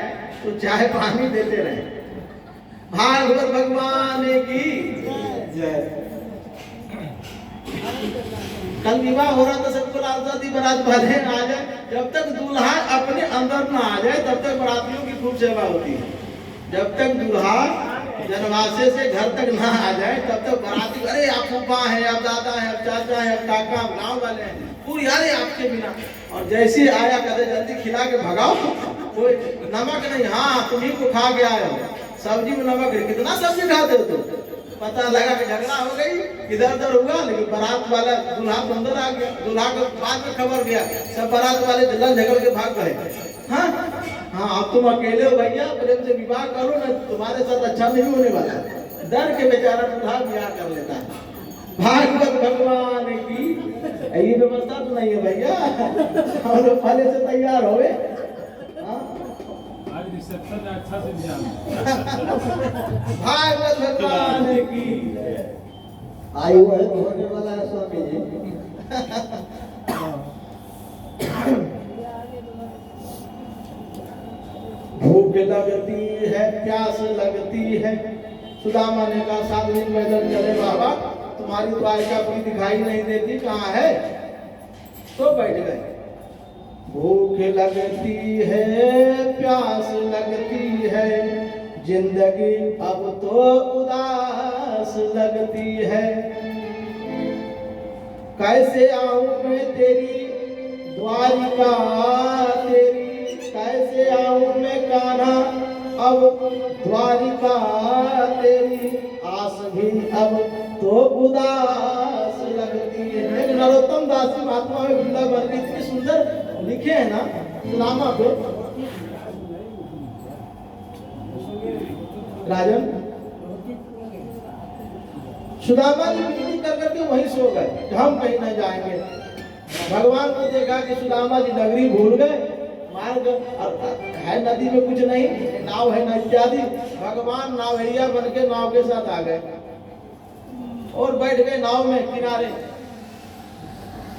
तो चाय पानी देते रहे। भागवत भगवान की जय। कल विवाह हो रहा था, सबको लालसा थी बारात वाले आ जाए, जब तक दूल्हा अपने अंदर ना आ जाए तब तक बारातियों की खूब सेवा होती है। जब तक दूल्हा जनवासे से घर तक ना आ जाए तब तक बाराती, अरे आप फूफा है, आप दादा है, आप चाचा है, आप काका, आप गाँव वाले हैं, पूरी यारे आपके बिना। और जैसे आया कहते जल्दी खिला के भगाओ, कोई नमक नहीं, हाँ तुम्ही को खा के आए हो, सब्जी में नमक है, कितना सब्जी खाते हो तुम? पता लगा कि झगड़ा हो गई, इधर उधर हुआ, लेकिन बारात वाला दूल्हा तो अंदर आ गया। दूल्हा को बाद में खबर गया, सब बारात वाले जलन झगड़ के भाग गए। हाँ हाँ, अब तुम अकेले हो भैया, प्रेम से विवाह करो ना, तुम्हारे साथ अच्छा नहीं होने वाला। डर के बेचारा दूल्हा विवाह कर लेता है। भागवत भगवान की ये व्यवस्था तो नहीं है भैया, हम लोग पहले से तैयार हो गए। रिसेप्शन अच्छा से ध्यान। भागवत भगवान की आयु है होने वाला है स्वामी जी। भूख लगती है, प्यास लगती है। सुदामा ने कहा 7 दिन पैदल चले बाबा, तुम्हारी द्वारिका कोई दिखाई नहीं देती, कहाँ है? तो बैठ गए। भूख लगती है, प्यास लगती है, जिंदगी अब तो उदास लगती है। कैसे आऊं मैं तेरी द्वारिका तेरी, कैसे आऊं मैं कान्हा अब द्वारिका तेरी, आस भी अब तो उदास लगती है। नरोत्तम दास जी महात्मा में वृंदावन की इतनी सुंदर लिखे है ना सुदामा पे। राजन सुदामा जी विनती कर करके वहीं सो गए, हम कहीं न जाएंगे। भगवान को देखा कि सुदामा जी नगरी भूल गए, मार्ग है नदी में कुछ नहीं, नाव है न इत्यादि। भगवान नावैया बन के नाव के साथ आ गए और बैठ गए नाव में किनारे।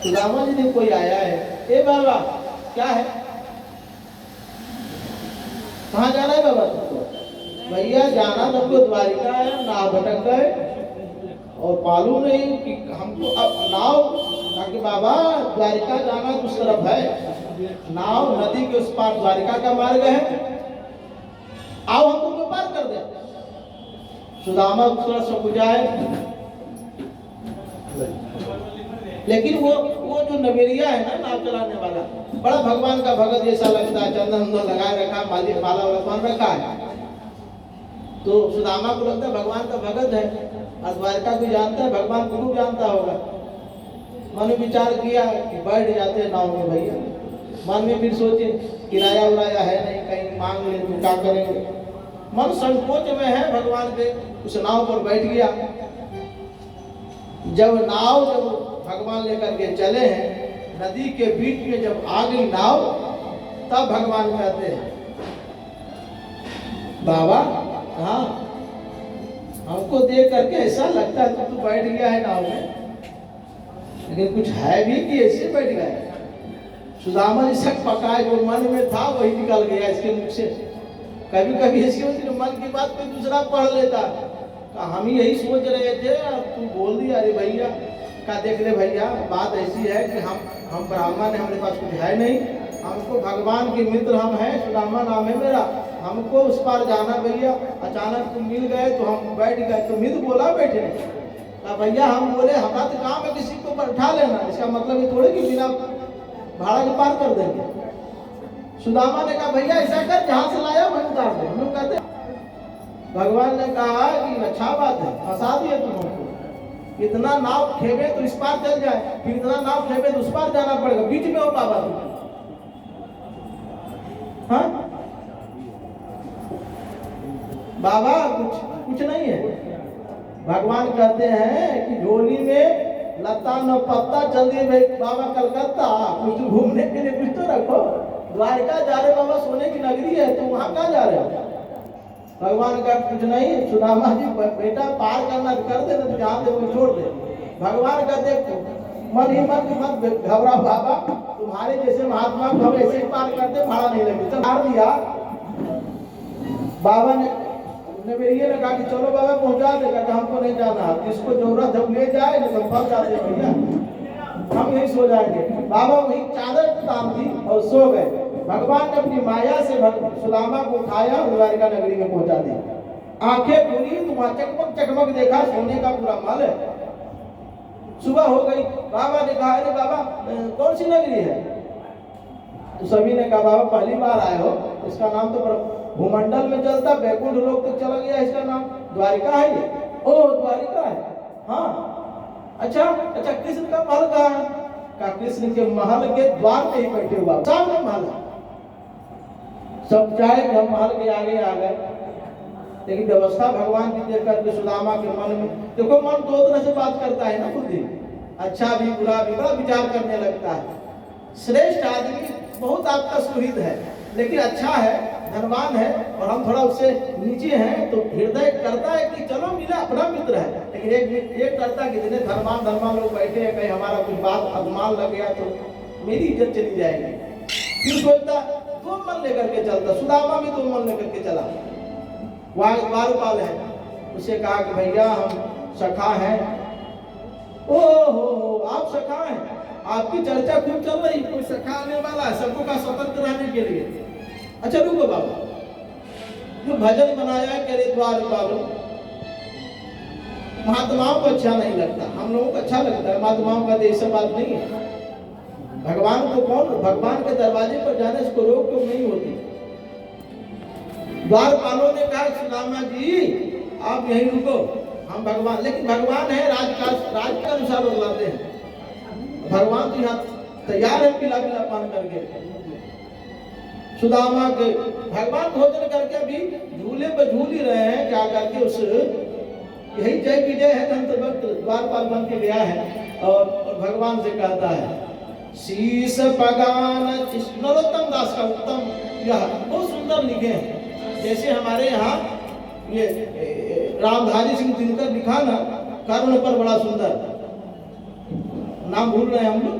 सुदामा जी ने कोई आया है, ए बाबा क्या है, कहाँ जाना है बाबा तुमको? भैया जाना तुमको द्वारिका है, नाव भटक गए और मालूम नहीं कि हमको अब नाव, ताकि बाबा द्वारिका जाना उस तरफ है, नाव नदी के उस पार द्वारिका का मार्ग है, आओ हम तुमको पार कर दे। सुदामा थोड़ा सा बुझाए, लेकिन वो जो नवेरिया है ना नाव चलाने वाला, बड़ा भगवान का भगत जैसा लगता है, चंदन उंदन लगाए रखा, माली माला वाला पहन रखा है। तो सुदामा को लगता है भगवान का भगत है और द्वारका को जानता है, भगवान को खूब जानता होगा। मन में विचार किया कि बैठ जाते हैं नाव में भैया। मन में फिर सोचे किराया उराया है नहीं, कहीं मांग ले तो क्या करेंगे। मन संकोच में है भगवान के, उस नाव पर बैठ गया। जब भगवान लेकर के चले हैं, नदी के बीच में जब आ गई नाव, तब भगवान कहते हैं बाबा हाँ, हमको देख करके ऐसा लगता है तू बैठ गया है नाव में, लेकिन कुछ है भी कि ऐसे बैठ गए। सुदामा जी शक पकाए, जो मन में था वही निकल गया इसके मुख से। कभी कभी ऐसी होती है मन की बात कोई दूसरा पढ़ लेता, हम ही यही सोच रहे थे और तू बोल दिया। अरे भैया का देख ले भैया, बात ऐसी है कि हम ब्राह्मण हैं, हमारे पास कुछ है नहीं, हमको भगवान के मित्र हम हैं, सुदामा नाम है मेरा, हमको उस पार जाना भैया। अचानक तुम मिल गए तो हम बैठ गए, तुम ही तो बोला बैठे। भैया हम बोले हमारा तो काम है किसी को बैठा लेना, इसका मतलब ये थोड़े कि बिना भाड़ा के पार कर देंगे। सुदामा ने कहा भैया ऐसा कर, जहाँ से लाया वहीं उतार दे। हम लोग कहते भगवान ने कहा कि अच्छा बात है, फंसा दिए तुम हमको, इतना नाव खेवे तो इस पार चल जाए, फिर इतना नाव खेवे तो उस पार जाना पड़ेगा, बीच में हो बाबा तुम। हाँ बाबा कुछ नहीं है। भगवान कहते हैं कि झोली में लता न पत्ता, चल दिए भाई बाबा कलकत्ता, कुछ तो घूमने के लिए कुछ तो रखो। द्वारका जा रहे बाबा, सोने की नगरी है, तो वहां कहाँ जा रहे हो? भगवान का कुछ नहीं, सुदामा जी बेटा पार करना कर दे, तो जहाँ दे वो छोड़ दे। भगवान का देखो मन ही मन मत घबराओ बाबा, तुम्हारे जैसे महात्मा को हम ऐसे ही पार करते, भाड़ा नहीं लगे। तो मार दिया बाबा ने ये ने कहा कि चलो बाबा पहुंचा देगा, कि हमको नहीं जाना, जिसको जरूरत है ले जाए, नहीं तो फंस जाते भैया, हम यही सो जाएंगे। बाबा वही चादर तान दी और सो गए। भगवान ने अपनी माया से सुदामा को उठाया और द्वारिका नगरी में पहुंचा दिया। आंखें खुली तो वहां चकमक चकमक देखा, सोने का पूरा महल है। सुबह हो गई, बाबा ने कहा अरे बाबा कौन सी नगरी है? तो सभी ने कहा बाबा पहली बार आए हो, इसका नाम तो भूमंडल में चलता, बैकुंठ लोक तक चला गया, इसका नाम द्वारिका है ये। ओ द्वारिका है, हाँ अच्छा अच्छा। कृष्ण का महल कहाँ है? का कृष्ण के महल के द्वार पे ही बैठे हुआ, सामने महल है। सब चाहे कि हम महल के आगे आ गए, लेकिन व्यवस्था भगवान की देख करके सुदामा के मन में, देखो मन दो तरह से बात करता है ना, बुद्धि अच्छा भी बुरा भी, बड़ा विचार करने लगता है। श्रेष्ठ आदमी बहुत आपका सुहृद है, लेकिन अच्छा है, धनवान है, और हम थोड़ा उससे नीचे हैं, तो हृदय करता है कि चलो मिला, अपना मित्र है। लेकिन एक करता है कि जिन्हें धनवान लोग बैठे हैं, कहीं हमारा कुछ बात अपमान लग गया तो मेरी इज्जत चली जाएगी। फिर सोचता दो मन लेकर के चलता, सुदामा भी दो मन लेकर के चला। वहां द्वारपाल है, उसे कहा कि भैया हम सखा हैं। ओहो आप सखा हैं, आपकी चर्चा खूब चल रही, कोई सखा आने वाला है सबको का स्वतंत्र रहने के लिए। अच्छा रुको बाबा, जो भजन बनाया करे द्वारपाल, महात्माओं को अच्छा नहीं लगता, हम लोगों को अच्छा लगता है, महात्माओं का ऐसा बात नहीं है। भगवान को कौन, भगवान के दरवाजे पर जाने से रोक टोक नहीं होती। द्वारपालों ने कहा सुदामा जी आप यहीं रुको, हम भगवान, लेकिन भगवान है राज के अनुसार बुलाते हैं। भगवान तो यहाँ तैयार है पिला पिला पान करके। सुदामा के भगवान भोजन करके भी झूले पर झूल ही रहे हैं, क्या करके उस यही जय विजय है, धन वक्त द्वारपाल बन के गया है और भगवान से कहता है शीश पगान। नरोत्तम दास का उत्तम यह बहुत सुंदर लिखे हैं। जैसे हमारे यहाँ ये रामधारी सिंह दिनकर लिखा ना, कर्ण पर बड़ा सुंदर, नाम भूल रहे हैं हम लोग,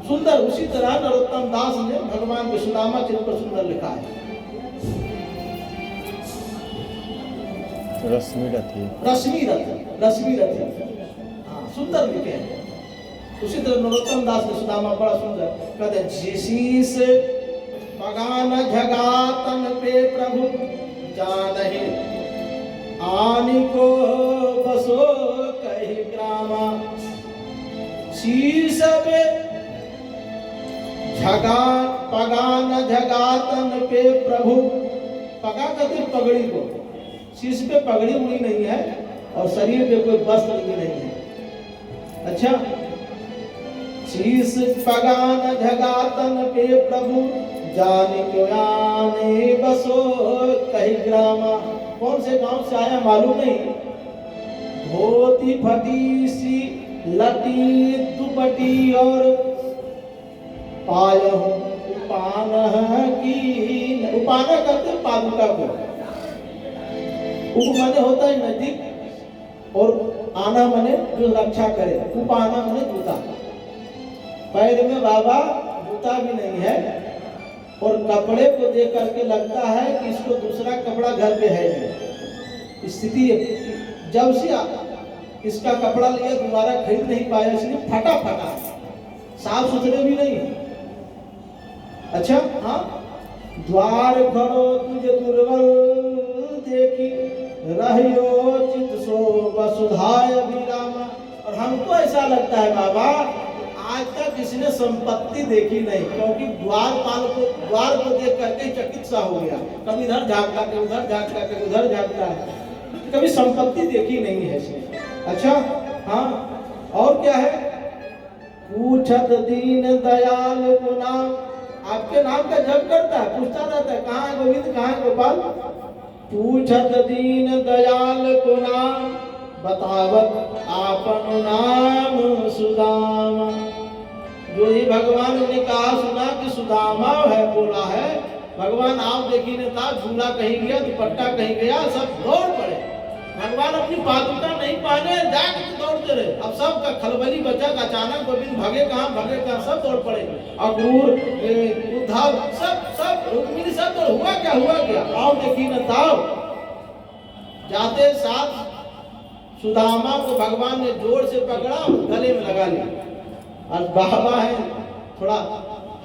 सुंदर, उसी तरह नरोत्तम दास ने भगवान के सुदामा चित्र पर सुंदर लिखा है। रश्मि रथी, हाँ सुंदर लिखे हैं। उसी तरह नरोत्तम दास ने सुदामा बड़ा सुंदर कहते, शीश पगान झगातन पे प्रभु जानहि, आनि को बसो कहि ग्रामा। शीश में पगान झगातन पे प्रभु, पगा कहते पगड़ी को, शीश पे पगड़ी उड़ी नहीं है और शरीर पे कोई वस्त्र भी नहीं है। अच्छा, शीश पगान झगातन पे प्रभु जाने क्यों आने बसो कहीं ग्रामा। कौन से गांव से आया मालूम नहीं, धोती फटी सी लटी दुपटी और पाया उपान की। उपाना करते पादुका को, उप माने होता है नजदीक और आना माने जो रक्षा करे, उपाना माने जूता। पैर में बाबा जूता भी नहीं है और कपड़े को देख करके लगता है कि इसको दूसरा कपड़ा घर पे है नहीं। स्थिति जब से इसका कपड़ा लिया दोबारा खरीद नहीं पाया, इसलिए फटा फटा, साफ सुथरे भी नहीं है। अच्छा हाँ, द्वार खड़ो तुझे दुर्बल देखी, रहियो चित सो वसुधाय अभिरामा। और हमको ऐसा लगता है बाबा आज तक किसी ने संपत्ति देखी नहीं, क्योंकि द्वार को देख करके चकित सा हो गया। कभी इधर झाँकता, कभी उधर झाँकता, कभी उधर झाँकता है, कभी संपत्ति देखी नहीं है इसने। अच्छा हाँ, और क्या है? पूछत दीन दयाल को नाम, आपके नाम का जप करता है, पूछता रहता है कहाँ है गोविंद, कहाँ है गोपाल। पूछत दीन दयाल को नाम, बतावत आपन नाम सुदामा। जो ही भगवान ने कहा सुना कि सुदामा है, बोला है, भगवान आप देखी ने था, झूला कहीं गया, दुपट्टा कहीं गया, सब दौड़ पड़े। भगवान अपनी पादुका नहीं पाने जाके दौड़ते रहे। अब सबका खलबली बचा, अचानक गोविंद भगे कहाँ, सब दौड़ पड़े। अक्रूर, उद्धव, सब रुक्मिणी, सब दौड़। हुआ क्या? आओ देखी न ताओ। जाते साथ सुदामा को भगवान ने जोर से पकड़ा, गले में लगा लिया। और बाबा है थोड़ा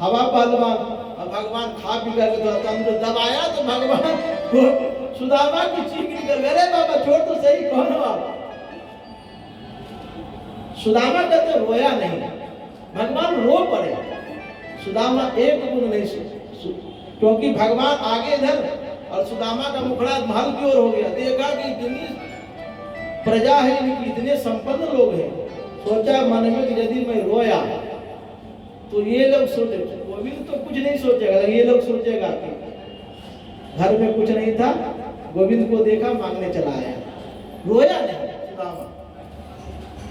हवा पहलवान, और भगवान खा पी करके थोड़ा तंत्र दबाया तो भगवान को सुदामा की चीख निकल गई, अरे बाबा छोड़ तो सही, कौन हो आप? सुदामा कहते रोया नहीं, भगवान रो पड़े। सुदामा एक गुण नहीं, क्योंकि भगवान आगे इधर और सुदामा का मुखड़ा महल की ओर हो गया। देखा कि इतनी प्रजा है, इतने संपन्न लोग हैं। सोचा मन में कि यदि मैं रोया तो ये लोग सोचे, गोविंद तो कुछ नहीं सोचेगा, ये लोग सोचेगा कि घर में कुछ नहीं था, गोविंद को देखा मांगने चला आया। रोया नहीं सुदामा।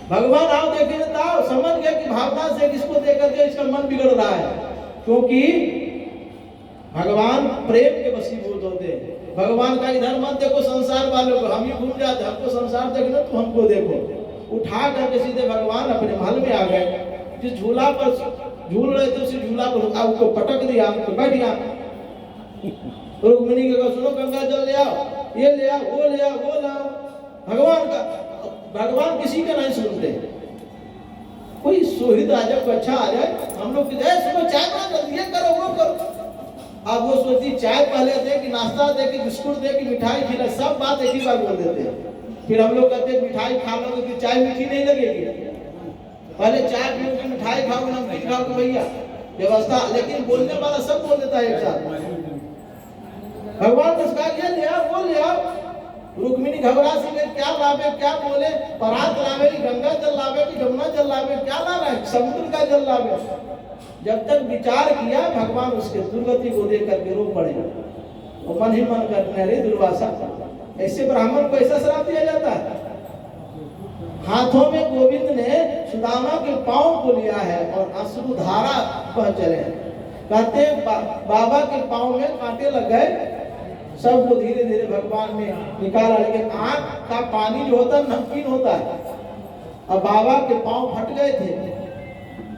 भगवान आओ देखे तो समझ गया कि भावना से किसको देकर के इसका मन बिगड़ रहा है, क्योंकि भगवान प्रेम के वशीभूत होते हैं। भगवान का इधर मत देखो संसार वालों को, हम ही घूम जाते, हमको संसार देखना तो हमको देखो। उठा करके सीधे भगवान अपने महल में आ गए। जिस झूला पर झूल रहे थे उसी झूला पर उसको पटक दिया, तो बैठ गया। रुक्मिणी को सुनो गंगा जल ले आओ, ये ले आओ, वो ले आओ, वो लाओ। भगवान किसी का नहीं सुनते। कोई सोहित आ जाए, अच्छा आ जाए, हम लोग सुनो चाय बना, ये करो वो करो। अब वो सोचती चाय पहले दे कि नाश्ता दे कि बिस्कुट दे कि मिठाई खिला, सब बात एक ही बार बोल देते हैं। फिर हम लोग कहते हैं मिठाई खा लोगे कि चाय मीठी नहीं लगेगी, पहले चाय पियोगे, मिठाई खाओगे, नमकीन खाओगे, भैया व्यवस्था। लेकिन बोलने वाला सब बोल देता है एक साथ। भगवान ने कहा ये ले आओ, वो ले आओ। रुक्मिणी घबरा सी गई, क्या लावे, क्या बोले, परात लावे कि गंगा जल लावे कि जमुना जल लावे, क्या ला रहा है, समुद्र का जल लावे। जब तक विचार किया भगवान उसके दुर्गति को देख करके रो पड़े। और मन ही मन करने रे दुर्वासा, ऐसे ब्राह्मण को ऐसा श्राप दिया जाता है। हाथों में गोविंद ने सुदामा के पांव को लिया है और अश्रुधारा बह चले हैं। कहते बाबा के पांव में कांटे लग गए, सबको धीरे धीरे भगवान ने निकाला। लेकिन आंख का पानी जो होता है नमकीन होता है। अब बाबा के पांव फट गए थे,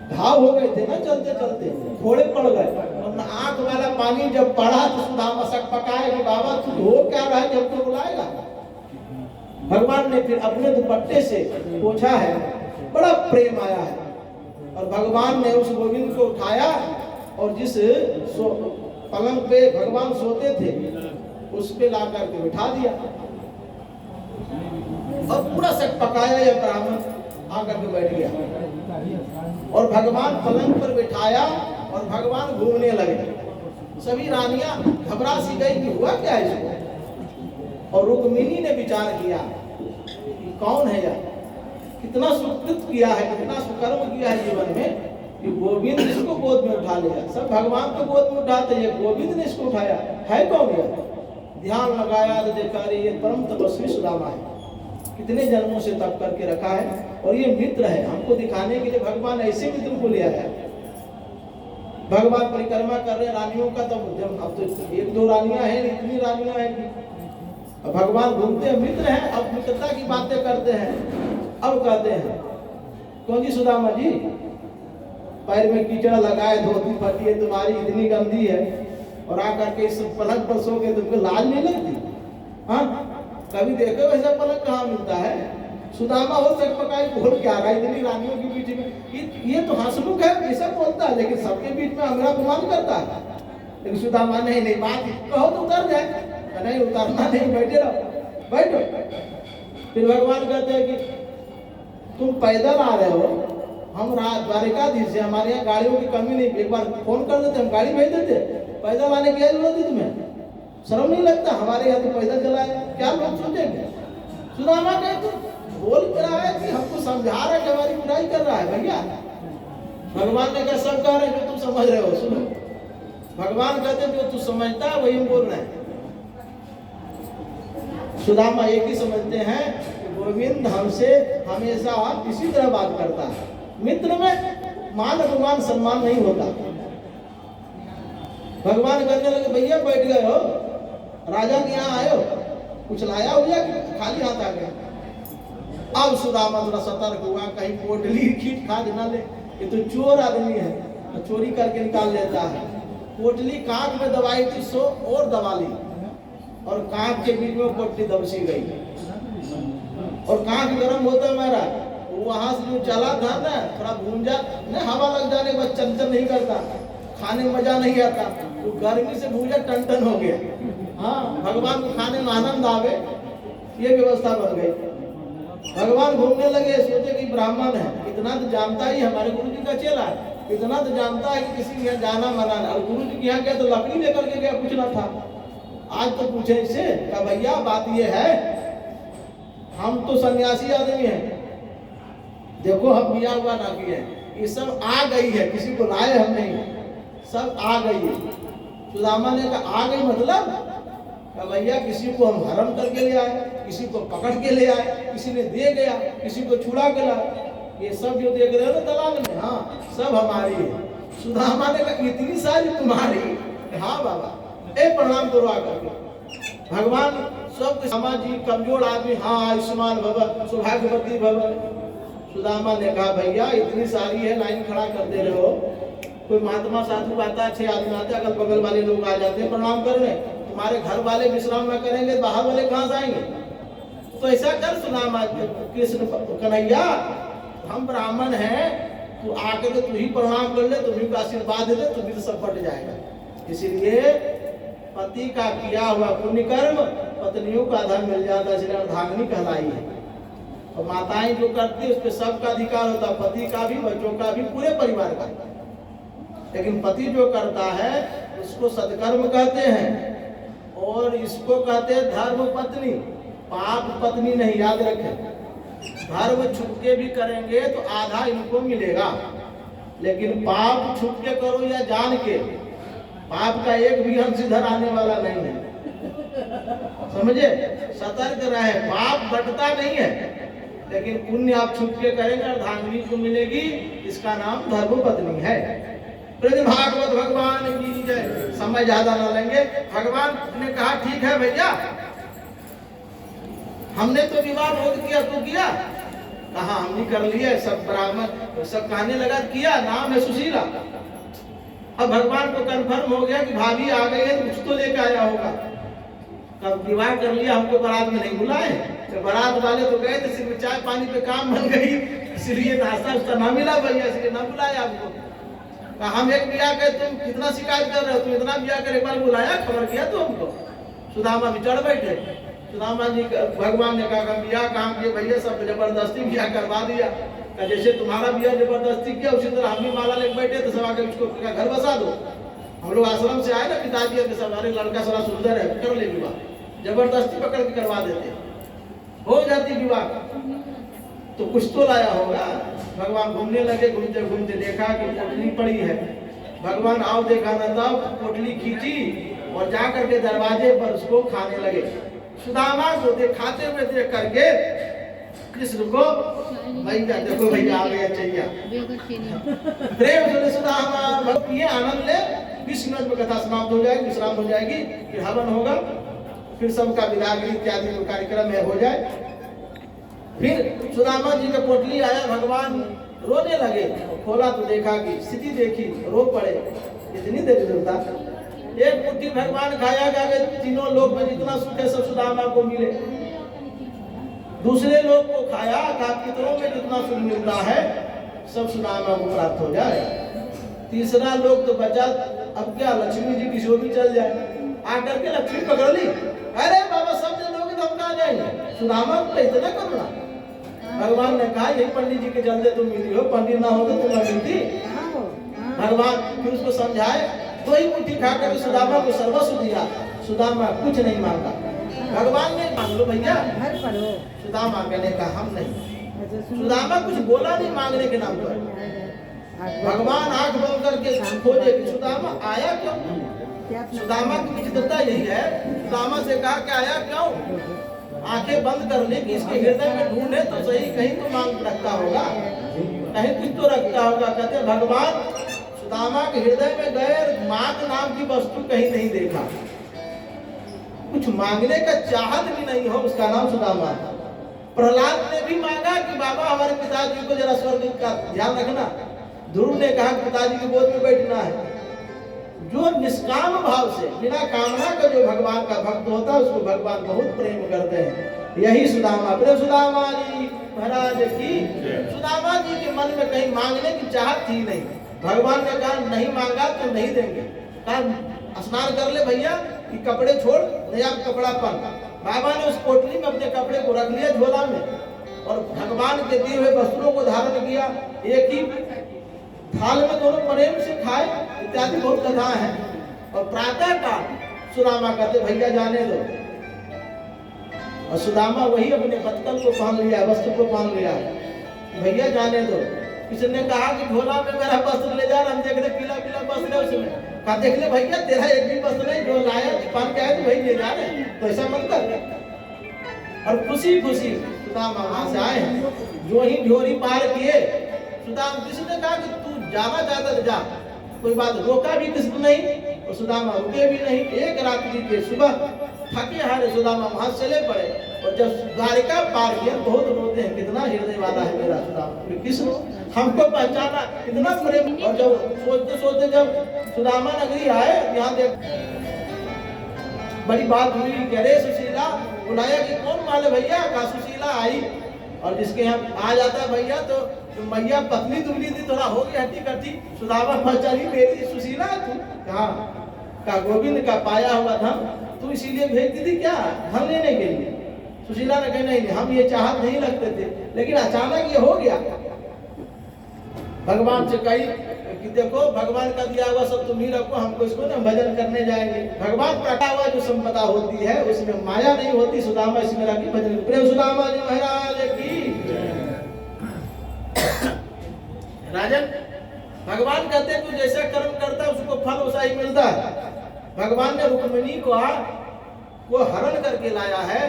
घाव हो गए थे ना, चलते चलते फोड़े पड़ गए। आंख वाला पानी जब पड़ा तो सुदामा शक पकाए कि बाबा तू हो क्या रहा है, जब तो बुलाएगा। भगवान ने फिर अपने दुपट्टे से पोंछा है, बड़ा प्रेम आया है। और भगवान ने उस गोविंद को उठाया और जिस पलंग पे भगवान सोते थे उस पे ला करके बिठा दिया। और पूरा शक पकाया, यह ब्राह्मण आकर के बैठ गया और भगवान पलंग पर बिठाया और भगवान घूमने लगे। सभी रानियां घबरा सी गई कि हुआ क्या इसको। और रुक्मिणी ने विचार किया कि कौन है यह, कितना सुकृत किया है, कितना सुकर्म किया है जीवन में कि गोविंद इसको गोद में उठा लिया। सब भगवान को गोद में उठाते हैं, गोविंद ने इसको उठाया। है कौन यह? ध्यान लगाया तो देखा रे ये परम तपस्वी सुदामा है, कितने जन्मों से तप करके रखा है। और ये मित्र है, हमको दिखाने के लिए भगवान ऐसे मित्र को लिया है। भगवान परिक्रमा कर रहे रानियों का, तब जब अब तो एक दो रानियां हैं, इतनी रानियां हैं कि भगवान घूमते हैं, मित्र हैं। अब मित्रता की बातें करते हैं। अब कहते हैं कौन जी सुदामा जी, पैर में कीचड़ लगाए, धोती फटी है तुम्हारी, इतनी गंदी है, और आकर के इस पलंग पर सो के तुमको लाज नहीं लगती? हाँ, कभी देखो वैसा पलंग कहाँ मिलता है। सुदामा हो सक पकाई बोल क्या रहा है इतनी रानियों के बीच में। ये तो हंसमुख है, ऐसा बोलता है, लेकिन सबके बीच में अंगड़ा गुमान करता है। लेकिन सुदामा नहीं, बात कहो तो उतर जाए, नहीं उतरना नहीं, बैठे रहो, बैठो। फिर भगवान कहते हैं कि तुम पैदल आ रहे हो, हम द्वारिकाधीश से, हमारे यहाँ गाड़ियों की कमी नहीं, एक बार फोन कर देते, हम गाड़ी भेज देते, पैदल आने की जरूरत थी तुम्हें? शर्म नहीं लगता? हमारे यहाँ तो पैदल चला है, क्या लोग सोचेंगे? सुदामा कहे तो बोल रहा है कि हमको समझा रहा है कि हमारी बुराई कर रहा है। भैया भगवान ने कहा सब कह रहे हैं जो तुम समझ रहे हो, सुनो। भगवान कहते हैं जो तू समझता है वही हम बोल रहे हैं। सुदामा एक ही समझते हैं कि गोविंद हमसे हमेशा इसी तरह बात करता है। मित्र में मान अपमान सम्मान नहीं होता। भगवान कहने लगे भैया बैठ गए हो, राजा के यहाँ आए हो, कुछ लाया हो या खाली हाथ आ गए? अब सुदामा थोड़ा सतर्क हुआ, कहीं पोटली खींच खा के ना ले, ये तो चोर आदमी है, तो चोरी करके निकाल लेता है। पोटली कांख में दबाई थी, सो और दबा ली, और कांख के बीच में पोटली दबसी गई, और कांख गर्म होता मेरा, वहां से जो चला था ना, थोड़ा भूंजा ना, हवा लग जाने के बाद चंचल नहीं करता, खाने में मजा नहीं आता, तो गर्मी से भूंजा टन हो गया। हाँ, भगवान को खाने में आनंद आवे, ये व्यवस्था बन गई। भगवान घूमने लगे, सोचे कि ब्राह्मण है, इतना तो जानता ही हमारे गुरु जी का चेला है, इतना तो जानता है कि किसी के यहाँ जाना मना है। और गुरु जी के यहाँ गया तो लकड़ी लेकर के गया, कुछ ना था। आज तो पूछे इससे क्या भैया बात ये है, हम तो सन्यासी आदमी हैं, देखो हम बिया हुआ ना किए, ये सब आ गई है, किसी को लाए हम नहीं, सब आ गई है। सुदामा ने कहा आ गई मतलब भैया किसी को हम हरम करके ले आए, किसी को पकड़ के ले आए, किसी ने दे गया, किसी को छुड़ा के लाए, ये सब जो देख रहे हो ना दलाल में, हाँ सब हमारी है। सुदामा ने कहा इतनी सारी तुम्हारी? हाँ बाबा, ए प्रणाम करो आकर के। भगवान सब सामाजिक कमजोर आदमी, हाँ आयुष्मान भव, सौभाग्यवती भव। सुदामा ने कहा भैया इतनी सारी है, लाइन खड़ा कर दे रहे हो, कोई महात्मा साधु आता है, 6 आदमी आते हैं, अगल बगल वाले लोग आ जाते हैं प्रणाम करने, तुम्हारे घर वाले विश्राम न करेंगे, बाहर वाले कहाँ से आएंगे? तो ऐसा कर सुदामा, कृष्ण कन्हैया हम ब्राह्मण हैं, तू आकर के तू ही प्रणाम कर ले, तुम्ही को आशीर्वाद दे दे, तुम्ही तो सब बट जाएगा। इसीलिए पति का किया हुआ पुण्य कर्म पत्नियों का धन मिल जाता है, इसलिए अर्धांगिनी कहलाई है। और माताएं जो करती है उस पर सबका अधिकार होता है, पति का भी, बच्चों का भी, पूरे परिवार का। लेकिन पति जो करता है उसको सत्कर्म कहते हैं, और इसको कहते हैं धर्म पत्नी, पाप पत्नी नहीं, याद रखें। धर्म छुप के भी करेंगे तो आधा इनको मिलेगा, लेकिन पाप छुप के करो या जान के, पाप का एक भी अंश इधर आने वाला नहीं है, समझे? सतर्क रहे, पाप बटता नहीं है, लेकिन पुण्य आप छुप के करेंगे, अर्धांगिनी को मिलेगी, इसका नाम धर्म पत्नी है। भागवत भगवान की जय। समय ज्यादा ना लेंगे। भगवान ने कहा ठीक है भैया, हमने तो विवाह बहुत किया, तू किया? कहा हमने कर लिया, सब ब्राह्मण सब कहने लगा किया, नाम है सुशीला। अब भगवान को कंफर्म हो गया कि भाभी आ गई है, कुछ तो लेकर आया होगा। कब विवाह कर लिया, हमको बारात में नहीं बुलाए, तो बारात वाले तो गए थे, सिर्फ चाय पानी पे काम बन गई, इसलिए नाश्ता उसका ना मिला भैया, इसलिए ना बुलाया आपको। हम एक बिया के तुम कितना शिकायत कर रहे हो, तुम इतना बिया कर एक बार बुलाया, खबर किया तो हमको? सुदामा भी चढ़ बैठे। सुदामा जी भगवान ने कहा बिया काम किए भैया, सब जबरदस्ती बिया करवा दिया, जैसे तुम्हारा बिया जबरदस्ती किया उसी तरह हम भी माला लेके बैठे तो सब आके उसको घर बसा दो। हम लोग आश्रम से आए ना, पिताजी के सब, अरे लड़का सारा सुंदर है, कर ले विवाह, जबरदस्ती पकड़ के करवा देते, हो जाती विवाह। तो कुछ तो लाया होगा। भगवान घूमने लगे, घूमते घूमते देखा कि पोटली पड़ी है। भगवान आओ देखा ना, तब पोटली खींची और जा करके दरवाजे पर उसको खाने लगे। सुदामा को खाते हुए देख करके कृष्ण को भैया देखो भैया आ गया चाहिए प्रेम से सुदामा ये आनंद ले। 20 मिनट में कथा समाप्त हो जाएगी, विश्राम हो जाएगी, फिर हवन होगा, फिर सबका विदागरी इत्यादि कार्यक्रम है हो जाए। फिर सुदामा जी का पोटली आया, भगवान रोने लगे, खोला तो देखा कि स्थिति देखी, रो पड़े, इतनी दरिद्रता। एक मुट्ठी भगवान खाया गया, तीनों लोग में जितना सुख है सब सुदामा को मिले। दूसरे लोग को खाया, पितरों में जितना सुख मिलता है सब सुदामा को प्राप्त हो जाए। तीसरा लोग तो बचा, अब क्या लक्ष्मी जी की शोभी चल जाए, आकर के लक्ष्मी पकड़ ली, अरे बाबा सब दे दोगे तो हम कहाँ जाएंगे? सुदामा को इतना करना भगवान ने कहा यही पंडित जी के चलते तुम मिली हो, पंडित ना होते तुम ना मिलती। भगवान फिर उसको समझाए, तो ही मुट्ठी खा कर सुदामा को सर्वस्व दिया। सुदामा कुछ नहीं मांगा। भगवान ने मांग लो भैया, सुदामा कहने का हम नहीं। सुदामा कुछ बोला नहीं मांगने के नाम पर। भगवान आंख बंद करके खोजे कि सुदामा आया क्यों। सुदामा की विचित्रता यही है, सुदामा से कहा कि आया क्यों। आंखें बंद कर ले कि इसके हृदय में ढूंढे तो सही, कहीं तो मांग रखता होगा, कहीं कुछ तो रखता होगा। कहते भगवान सुदामा के हृदय में गए, मांग नाम की वस्तु कहीं नहीं देखा। कुछ मांगने का चाहत भी नहीं हो, उसका नाम सुदामा। प्रहलाद ने भी मांगा कि बाबा हमारे पिताजी को जरा स्वर्ग का ध्यान रखना। ध्रुव ने कहा पिताजी की गोद में बैठना है। जो निष्काम भाव से बिना कामना का जो भगवान का भक्त होता है उसको भगवान बहुत प्रेम करते हैं। यही सुदामा, प्रेम सुदामा जी महाराज की। सुदामा जी के मन में कहीं मांगने की चाहत थी नहीं। भगवान ने कहा नहीं मांगा तो नहीं देंगे। कहा स्नान कर ले भैया, कि कपड़े छोड़, नया कपड़ा पहन। बाबा ने उस पोटली में अपने कपड़े को रख लिया झोला में, और भगवान के दिए हुए वस्त्रों को धारण किया। एक ही थाल में दोनों प्रेम से खाए, इत्यादि बहुत कथा है। और प्रातः काल सुदामा कहते भैया जाने दो, और सुदामा वही अपने पत्तल को पहन लिया, वस्त्र को पहन लिया, भैया जाने दो। किसने कहा कि झोला में मेरा वस्त्र ले जा, हम देख रहे पीला पीला वस्त्र है उसमें। कहा देख ले भैया तेरा एक भी वस्त्र नहीं, जो लाया पहन के आए तो भाई ले जा रहे, तो ऐसा मत कर। और खुशी खुशी सुदामा वहां से आए। जो ही ढोरी पार किए, सुदामा किसने कहा कि तू जाना चाहता तो जा, कोई बात, रोका भी किसने नहीं, और सुदामा रुके भी नहीं। एक रात्रि के सुबह थके हारे सुदामा वहां चले पड़े, और जब द्वारिका पार किया बहुत रोते हैं, कितना हृदय वाला है मेरा सुदामा, किस हमको पहचाना, कितना प्रेम। और जब सोचते सोचते जब सुदामा नगरी आए, यहाँ देख बड़ी बात हुई कि अरे सुशीला, बुलाया कि कौन माले भैया का। सुशीला आई, और जिसके यहाँ आ जाता है भैया तो मैया पतली दुबली थी, थोड़ा हो गई हट्टी कट्टी। सुदामा पहचानी मेरी सुशीला तू। कहा का गोविंद का पाया हुआ धन तू इसीलिए भेजती थी क्या, धन लेने के लिए। सुशीला ने कहा नहीं, हम ये चाहत नहीं रखते थे, लेकिन अचानक ये हो गया। भगवान से कही कि देखो भगवान का दिया हुआ सब तुम ही रखो, हमको इसको ना भजन करने जाएंगे। भगवान प्रका हुआ जो संपदा होती है उसमें माया नहीं होती। सुदामा इसमें रखी भजन। प्रेम सुदामा जी महाराज की। राजन भगवान कहते हैं तू जैसा कर्म करता है उसको फल वैसा ही मिलता है। भगवान ने रुक्मिणी को हरण करके लाया है,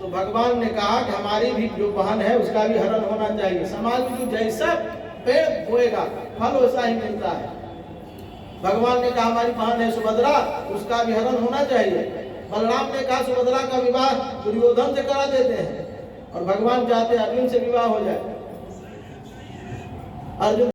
तो भगवान ने कहा कि हमारी भी जो बहन है उसका भी हरण होना चाहिए। समाज में जो जैसा पेड़ बोएगा फल वैसा ही मिलता है। भगवान ने कहा हमारी बहन है सुभद्रा, उसका भी हरण होना चाहिए। बलराम ने कहा सुभद्रा का विवाह दुर्योधन से करा देते हैं, और भगवान चाहते अर्जुन से विवाह हो जाए। अर्जुन